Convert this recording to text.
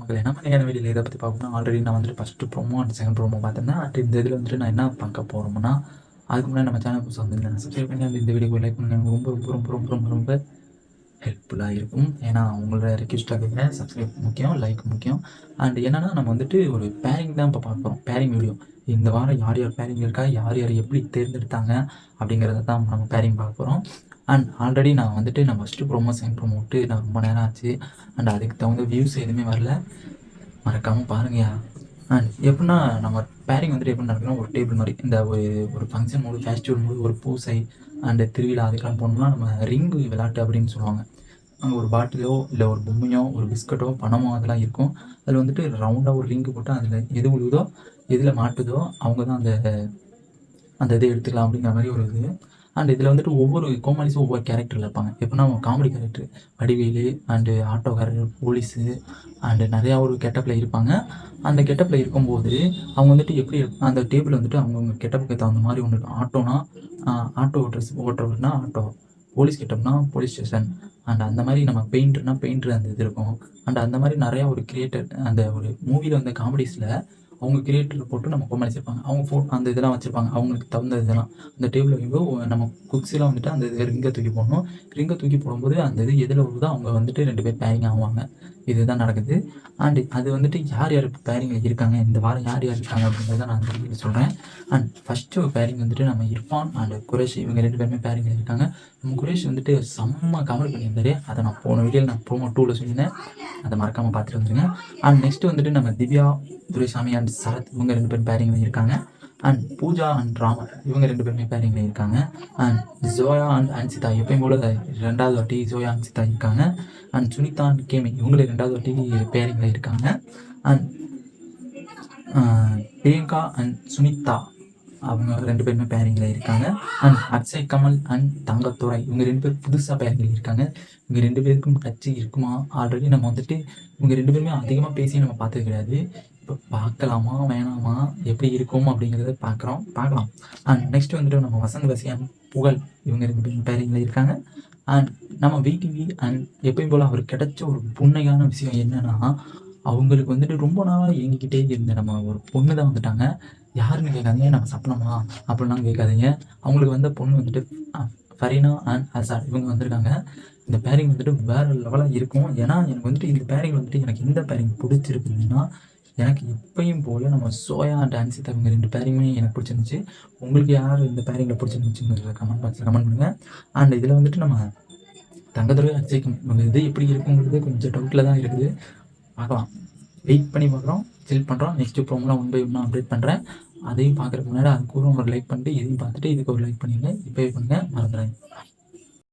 பார்க்கல. நம்ம நேர வீடியோவில் இதை பற்றி பார்க்கணும்னா ஆல்ரெடி நான் வந்துட்டு first promo and second promo பார்த்துருந்தேன். அட் இந்த இதில் வந்துட்டு நான் என்ன பார்க்க போகிறோம்னா, அதுக்கு முன்னாடி நம்ம சேனல் புதுசாக வந்து சப்ஸ்கிரைப் பண்ணி அந்த இந்த வீடியோ லைக் பண்ணி எனக்கு ரொம்ப ரொம்ப ரொம்ப ரொம்ப ரொம்ப ரொம்ப ஹெல்ப்ஃபுல்லாக இருக்கும். ஏன்னா உங்களோட ரெக்வெஸ்ட்டாக கேட்குறேன். சப்ஸ்கிரைப் முக்கியம், லைக் முக்கியம். அண்ட் என்னென்னா நம்ம வந்துட்டு ஒரு பேரிங் தான் இப்போ பார்க்க போகிறோம். பேரிங் வீடியோ இந்த வாரம் யார் யார் பேரிங் இருக்கா, யார் யார் எப்படி தேர்ந்தெடுத்தாங்க அப்படிங்கிறத தான் நம்ம பேரிங் பார்க்க போகிறோம். அண்ட் ஆல்ரெடி நான் வந்துட்டு நான் ஃபஸ்ட்டு ப்ரோமோ செகண்ட் ப்ரோமோ விட்டு நான் ரொம்ப நேரம் ஆச்சு. அண்ட் அதுக்கு தகுந்த வியூஸ் எதுவுமே வரல. மறக்காமல் பாருங்கயா. அண்ட் எப்படின்னா நம்ம பேரிங் வந்துட்டு எப்படி நடக்கணும், ஒரு டேபிள் மாதிரி இந்த ஒரு ஃபங்க்ஷன் மூடு, ஃபெஸ்டிவல் மூடு, ஒரு பூசை அண்டு திருவிழா அதுக்கெல்லாம் போனோம்னா நம்ம ரிங்கு விளையாட்டு அப்படின்னு சொல்லுவாங்க. அங்கே ஒரு பாட்டிலோ இல்லை ஒரு பொம்மையோ ஒரு பிஸ்கட்டோ பணமோ அதெல்லாம் இருக்கும். அதில் வந்துட்டு ரவுண்டாக ஒரு ரிங்கு போட்டு அதில் எது விழுதோ எதில் மாட்டுதோ அவங்க தான் அந்த இதை எடுத்துக்கலாம் அப்படிங்கிற மாதிரி ஒரு இது. அண்ட் இதில் வந்துட்டு ஒவ்வொரு கோமாளிஸும் ஒவ்வொரு கேரக்டரில் இருப்பாங்க. எப்படின்னா காமெடி கேரக்டர் வடிவேலு அண்டு ஆட்டோக்காரர், போலீஸு அண்டு நிறையா ஒரு கெட்டப்பில் இருப்பாங்க. அந்த கெட்டப்பில் இருக்கும்போது அவங்க வந்துட்டு எப்படி அந்த டேபிள் வந்துட்டு அவங்கவுங்க கெட்டப்புக்கு தகுந்த மாதிரி ஒன்று இருக்கும். ஆட்டோனா ஆட்டோ ட்ரெஸ் ஓட்டுறவர்னா ஆட்டோ, போலீஸ் கெட்டப்னா போலீஸ் ஸ்டேஷன் அண்ட் அந்த மாதிரி நம்ம பெயிண்டர்னா பெயிண்டர் அந்த இது இருக்கும். அண்ட் அந்த மாதிரி நிறையா ஒரு கிரியேட்டர் அந்த ஒரு மூவியில் வந்து காமெடிஸில் அவங்க கிரியேட்டரில் போட்டு நம்ம கோமாளி வச்சுருப்பாங்க. அவங்க அந்த இதெல்லாம் வச்சுருப்பாங்க. அவங்களுக்கு தகுந்த இதெல்லாம் அந்த டேபிள் வைக்கும்போது நம்ம குக்ஸ்லாம் வந்துட்டு அந்த இது ரிங்கை தூக்கி போடணும். ரிங்கை தூக்கி போடும்போது அந்த இது எதில் வருதோ அவங்க வந்துட்டு 2 பேர் பேரிங் ஆவாங்க. இதுதான் நடக்குது. அண்ட் அது வந்துட்டு யார் யார் பேரிங்கில் இருக்காங்க, இந்த வாரம் யார் யார் இருக்காங்க அப்படிங்கிறத நான் அந்த வீடியோ சொல்கிறேன். அண்ட் ஃபஸ்ட்டு பேரிங் வந்துட்டு நம்ம இர்ஃபான் அண்ட் குரேஷ் இவங்க 2 பேருமே பேரிங்கில் இருக்காங்க. நம்ம குரேஷ் வந்துட்டு செம்ம காமெடி பண்ணியிருந்தாரு. அதை நான் போன வீடியோவில் நான் ப்ரோமோ 2ல் சொல்லியிருந்தேன். அதை மறக்காமல் பார்த்துட்டு வந்துருங்க. அண்ட் நெக்ஸ்ட்டு வந்துட்டு நம்ம திவ்யா துரைசாமி அண்ட் சரத் இவங்க 2 பேரும் பேரிங்கில் இருக்காங்க. அண்ட் பூஜா அண்ட் ராமர் இவங்க 2 பேருமே பேரிங்கில் இருக்காங்க. அண்ட் ஜோயா அண்ட் அன்சிதா எப்பயும் போல 2வது வாட்டி ஜோயா அன்சிதா இருக்காங்க. அண்ட் சுனிதா அண்ட் கேமி இவங்களே 2வது வாட்டி பேரிங்கில் இருக்காங்க. அண்ட் பிரியங்கா அண்ட் சுனிதா அவங்க 2 பேருமே பேரிங்கில் இருக்காங்க. அண்ட் அக்ஷய் கமல் அண்ட் தங்கத்துறை இவங்க 2 பேர் புதுசாக பேரிங்கில் இருக்காங்க. இவங்க 2 பேருக்கும் டச்சு இருக்குமா? ஆல்ரெடி நம்ம வந்துட்டு இவங்க 2 பேருமே அதிகமாக பேசி நம்ம பார்த்தது கிடையாது. இப்போ பார்க்கலாமா வேணாமா, எப்படி இருக்கும் அப்படிங்கிறத பார்க்கலாம். அண்ட் நெக்ஸ்ட் வந்துட்டு நம்ம வசந்த் வசி அண்ட் புகழ் இவங்க 2 பேரும் பேரிங்கில் இருக்காங்க. அண்ட் நம்ம விடிவி அண்ட் எப்பயும் போல் அவருக்கு கிடைச்ச ஒரு புண்ணையான விஷயம் என்னென்னா, அவங்களுக்கு வந்துட்டு ரொம்ப நாளாக இயங்கிக்கிட்டே இருந்த நம்ம ஒரு பொண்ணு தான் வந்துட்டாங்க. யாருன்னு கேட்காதீங்க, நம்ம சப்னமா அப்படிலாம் கேட்காதீங்க. அவங்களுக்கு வந்த பொண்ணு வந்துட்டு ஃபரீனா அண்ட் அசாட் இவங்க வந்திருக்காங்க. இந்த பேரிங் வந்துட்டு வேறு லெவலாக இருக்கும். ஏன்னா எனக்கு வந்துட்டு இந்த பேரிங் வந்துட்டு எனக்கு இந்த பேரிங் பிடிச்சிருக்குதுன்னா, எனக்கு எப்பயும் போல் நம்ம சோயா அண்ட் அன்சிதா இவங்க 2 பேரிங்குமே எனக்கு பிடிச்சிருந்துச்சு. உங்களுக்கு யார் இந்த பேரிங்கில் பிடிச்சிருந்துச்சுங்கிறத கமெண்ட் பாக்ஸில் கமெண்ட் பண்ணுங்கள். அண்ட் இதில் வந்துட்டு நம்ம தங்கத்துறை அக்ஷய் இவங்க இது எப்படி இருக்குங்கிறது கொஞ்சம் டவுட்டில் தான் இருக்குது. பார்க்கலாம், வெயிட் பண்ணி பார்க்குறோம், செலக்ட் பண்ணுறோம். நெக்ஸ்ட்டு ப்ரோமோலாம் 1 by 1 அப்டேட் பண்ணுறேன். அதையும் பார்க்குறதுக்கு முன்னாடி அதுக்கு ஒரு லைக் பண்ணிட்டு இதையும் பார்த்துட்டு இதுக்கு ஒரு லைக் பண்ணிடுங்க. இப்போவே பண்ணுங்கள், மறந்துடுறேன்.